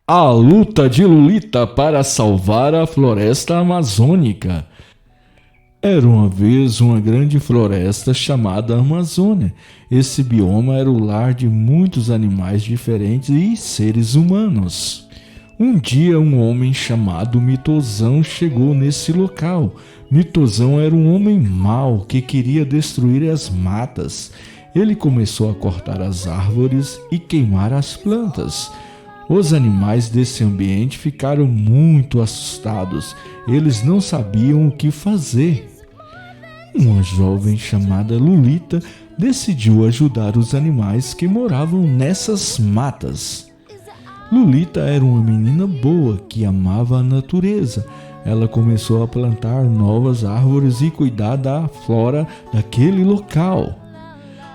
A luta de Lolita para salvar a floresta amazônica. Era uma vez uma grande floresta chamada Amazônia. Esse bioma era o lar de muitos animais diferentes e seres humanos. Um dia um homem chamado Mitozão chegou nesse local. Mitozão era um homem mau que queria destruir as matas. Ele começou a cortar as árvores e queimar as plantas. Os animais desse ambiente ficaram muito assustados. Eles não sabiam o que fazer. Uma jovem chamada Lolita decidiu ajudar os animais que moravam nessas matas. Lolita era uma menina boa que amava a natureza. Ela começou a plantar novas árvores e cuidar da flora daquele local.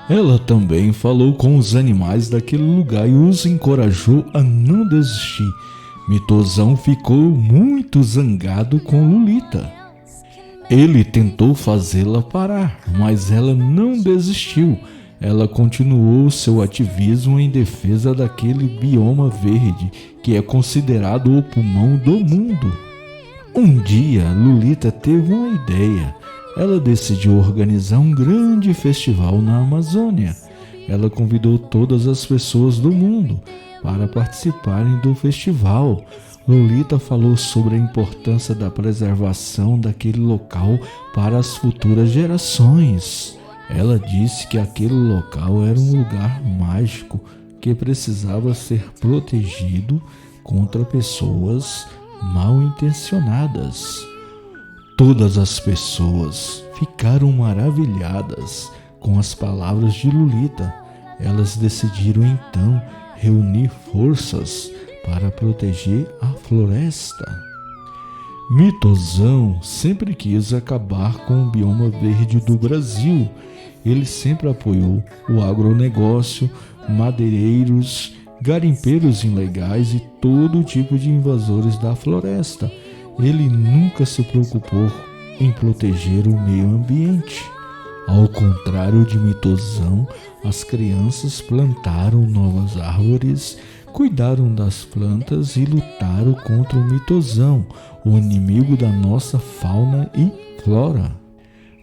Ela também falou com os animais daquele lugar e os encorajou a não desistir. Mitozão ficou muito zangado com Lolita. Ele tentou fazê-la parar, mas ela não desistiu. Ela continuou seu ativismo em defesa daquele bioma verde, que é considerado o pulmão do mundo. Um dia, Lolita teve uma ideia. Ela decidiu organizar um grande festival na Amazônia. Ela convidou todas as pessoas do mundo para participarem do festival. Lolita falou sobre a importância da preservação daquele local para as futuras gerações. Ela disse que aquele local era um lugar mágico que precisava ser protegido contra pessoas mal intencionadas. Todas as pessoas ficaram maravilhadas com as palavras de Lolita. Elas decidiram então reunir forças para proteger a floresta. Mitozão sempre quis acabar com o bioma verde do Brasil. Ele sempre apoiou o agronegócio, madeireiros, garimpeiros ilegais e todo tipo de invasores da floresta. Ele nunca se preocupou em proteger o meio ambiente. Ao contrário de Mitozão, as crianças plantaram novas árvores, cuidaram das plantas e lutaram contra o Mitozão, o inimigo da nossa fauna e flora.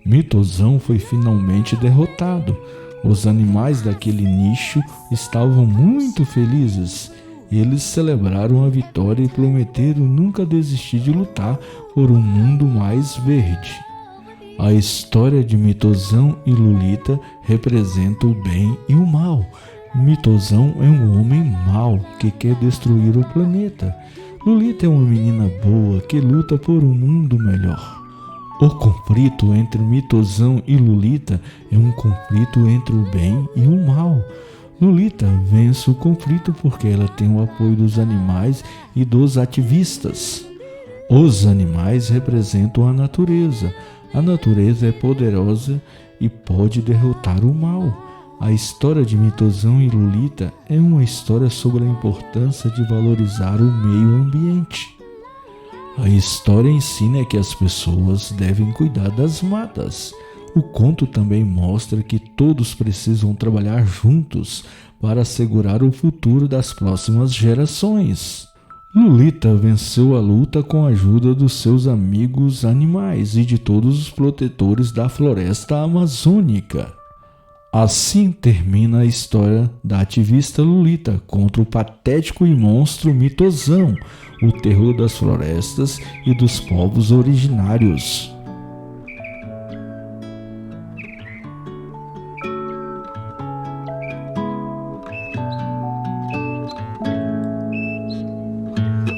Mitozão foi finalmente derrotado. Os animais daquele nicho estavam muito felizes. Eles celebraram a vitória e prometeram nunca desistir de lutar por um mundo mais verde. A história de Mitozão e Lolita representa o bem e o mal. Mitozão é um homem mau que quer destruir o planeta. Lolita é uma menina boa que luta por um mundo melhor. O conflito entre Mitozão e Lolita é um conflito entre o bem e o mal. Lolita vence o conflito porque ela tem o apoio dos animais e dos ativistas. Os animais representam a natureza. A natureza é poderosa e pode derrotar o mal. A história de Mitozão e Lolita é uma história sobre a importância de valorizar o meio ambiente. A história ensina que as pessoas devem cuidar das matas. O conto também mostra que todos precisam trabalhar juntos para assegurar o futuro das próximas gerações. Lolita venceu a luta com a ajuda dos seus amigos animais e de todos os protetores da floresta amazônica. Assim termina a história da ativista Lolita contra o patético e monstro Mitozão, o terror das florestas e dos povos originários.